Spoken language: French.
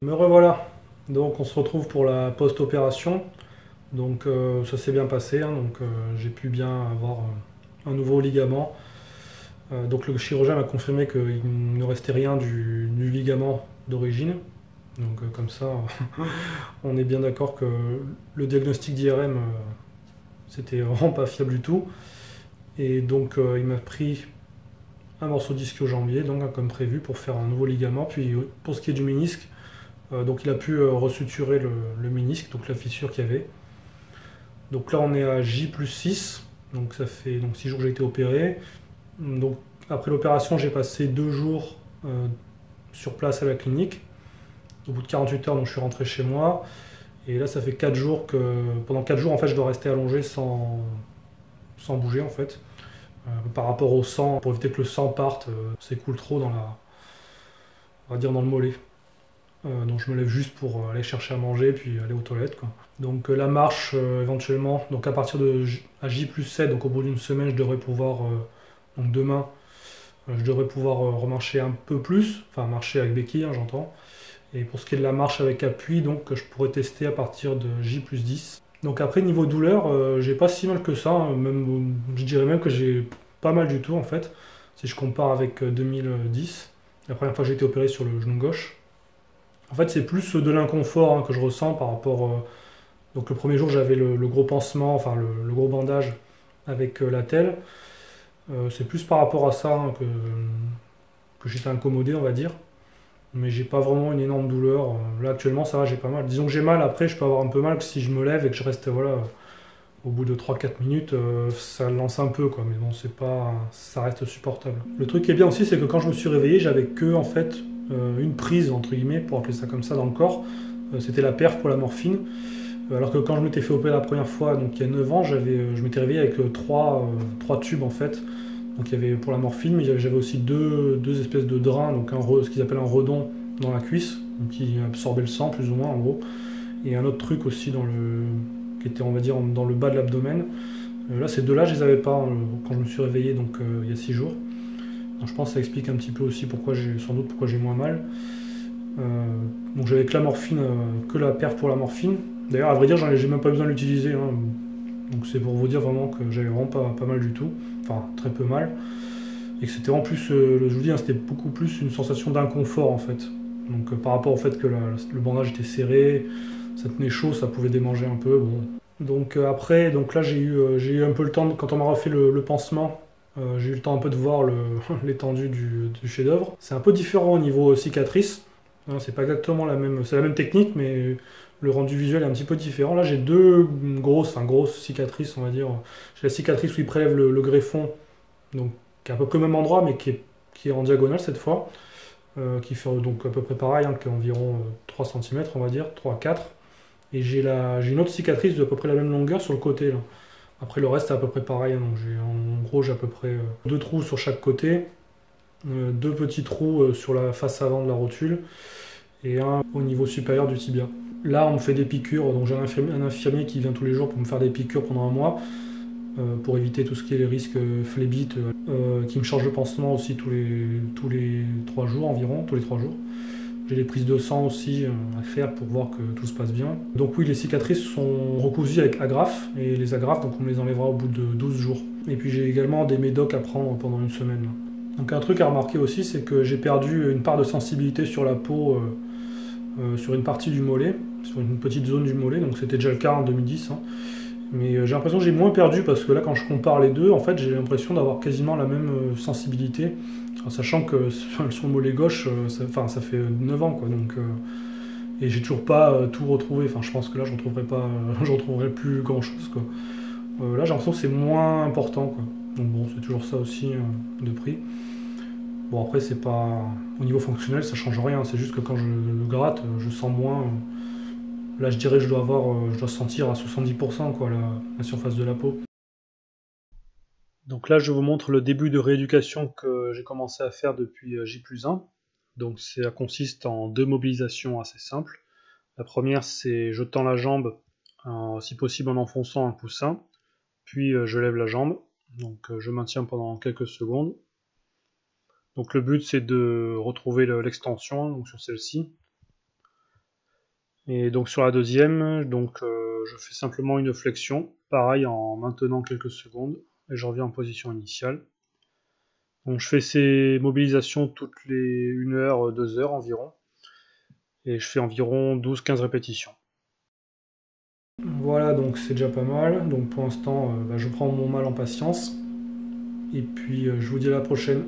Me revoilà. Donc on se retrouve pour la post-opération. Donc ça s'est bien passé, hein. Donc j'ai pu bien avoir un nouveau ligament. Donc le chirurgien m'a confirmé qu'il ne restait rien du ligament d'origine. Donc comme ça, on est bien d'accord que le diagnostic d'IRM, c'était vraiment pas fiable du tout. Et donc il m'a pris un morceau d'ischio-jambier, donc hein, comme prévu, pour faire un nouveau ligament. Puis pour ce qui est du ménisque, donc il a pu resuturer le ménisque, donc la fissure qu'il y avait. Donc là on est à J plus 6, donc ça fait donc 6 jours que j'ai été opéré. Donc après l'opération j'ai passé 2 jours sur place à la clinique. Au bout de 48 heures donc, je suis rentré chez moi. Et là ça fait 4 jours que pendant 4 jours en fait je dois rester allongé sans bouger en fait. Par rapport au sang, pour éviter que le sang parte, s'écoule trop on va dire dans le mollet. Donc je me lève juste pour aller chercher à manger puis aller aux toilettes, quoi. Donc la marche éventuellement, donc à partir de à J plus 7, donc au bout d'une semaine, je devrais pouvoir, donc demain, je devrais pouvoir remarcher un peu plus, enfin marcher avec béquille, hein, j'entends. Et pour ce qui est de la marche avec appui, donc je pourrais tester à partir de J plus 10. Donc après niveau douleur, j'ai pas si mal que ça, hein. Même, je dirais même que j'ai pas mal du tout en fait, si je compare avec 2010, la première fois que j'ai été opéré sur le genou gauche. En fait, c'est plus de l'inconfort, hein, que je ressens par rapport. Donc, le premier jour, j'avais le gros pansement, enfin le gros bandage avec la telle. C'est plus par rapport à ça, hein, que j'étais incommodé, on va dire. Mais j'ai pas vraiment une énorme douleur. Là, actuellement, ça va, j'ai pas mal. Disons que j'ai mal, après, je peux avoir un peu mal si je me lève et que je reste, voilà, au bout de 3 4 minutes, ça lance un peu, quoi. Mais bon, c'est pas, ça reste supportable. Le truc qui est bien aussi, c'est que quand je me suis réveillé, j'avais que, en fait, une prise, entre guillemets, pour appeler ça comme ça, dans le corps. C'était la perf pour la morphine. Alors que quand je m'étais fait opérer la première fois, donc il y a 9 ans, je m'étais réveillé avec trois tubes en fait. Donc il y avait pour la morphine, mais j'avais aussi deux espèces de drains, donc ce qu'ils appellent un redon dans la cuisse, donc qui absorbait le sang plus ou moins en gros. Et un autre truc aussi qui était on va dire dans le bas de l'abdomen. Là ces deux-là je les avais pas, hein, quand je me suis réveillé donc il y a 6 jours. Donc je pense que ça explique un petit peu aussi sans doute pourquoi j'ai moins mal. Euh, donc j'avais que la morphine, que la perf pour la morphine. D'ailleurs, à vrai dire, j'ai même pas besoin de l'utiliser, hein. Donc c'est pour vous dire vraiment que j'avais vraiment pas mal du tout. Enfin, très peu mal. Et que c'était en plus, je vous dis, hein, c'était beaucoup plus une sensation d'inconfort en fait. Donc par rapport au fait que le bandage était serré, ça tenait chaud, ça pouvait démanger un peu. Bon. Donc après, donc là j'ai eu un peu le temps, quand on m'a refait le pansement, j'ai eu le temps un peu de voir l'étendue du chef-d'œuvre. C'est un peu différent au niveau cicatrice. Hein, c'est pas exactement c'est la même technique, mais le rendu visuel est un petit peu différent. Là, j'ai deux grosses cicatrices, on va dire. J'ai la cicatrice où il prélève le greffon, donc qui est à peu près au même endroit, mais qui est en diagonale cette fois, qui fait donc à peu près pareil, hein, qui est environ 3 cm, on va dire, 3 4. Et j'ai une autre cicatrice de à peu près la même longueur sur le côté, là. Après, le reste, c'est à peu près pareil, hein. Donc, en gros, j'ai à peu près deux trous sur chaque côté, deux petits trous sur la face avant de la rotule, et un au niveau supérieur du tibia. Là, on me fait des piqûres, donc j'ai un infirmier qui vient tous les jours pour me faire des piqûres pendant un mois, pour éviter tout ce qui est les risques phlébites, qui me charge le pansement aussi tous les 3 jours environ, tous les 3 jours. J'ai des prises de sang aussi à faire pour voir que tout se passe bien. Donc oui, les cicatrices sont recousues avec agrafes, et les agrafes, donc on me les enlèvera au bout de 12 jours. Et puis j'ai également des médocs à prendre pendant une semaine. Donc un truc à remarquer aussi, c'est que j'ai perdu une part de sensibilité sur la peau, sur une partie du mollet, sur une petite zone du mollet, donc c'était déjà le cas en 2010, hein. Mais j'ai l'impression que j'ai moins perdu parce que là, quand je compare les deux, en fait, j'ai l'impression d'avoir quasiment la même sensibilité, en sachant que sur le mollet gauche, ça fait 9 ans, quoi. Donc, et j'ai toujours pas tout retrouvé. Enfin, je pense que là, je retrouverai pas, je retrouverai plus grand chose, quoi. Là, j'ai l'impression que c'est moins important, quoi. Donc bon, c'est toujours ça aussi de prix. Bon, après, c'est pas au niveau fonctionnel, ça change rien. C'est juste que quand je le gratte, je sens moins. Là, je dirais que je dois sentir à 70%, quoi, la surface de la peau. Donc là, je vous montre le début de rééducation que j'ai commencé à faire depuis J plus 1. Donc ça consiste en deux mobilisations assez simples. La première, c'est je tends la jambe, si possible en enfonçant un coussin, puis je lève la jambe. Donc je maintiens pendant quelques secondes. Donc le but, c'est de retrouver l'extension, donc sur celle-ci. Et donc sur la deuxième, je fais simplement une flexion, pareil en maintenant quelques secondes, et je reviens en position initiale. Donc je fais ces mobilisations toutes les 1 heure, 2 heures environ, et je fais environ 12-15 répétitions. Voilà, donc c'est déjà pas mal. Donc pour l'instant, je prends mon mal en patience, et puis je vous dis à la prochaine.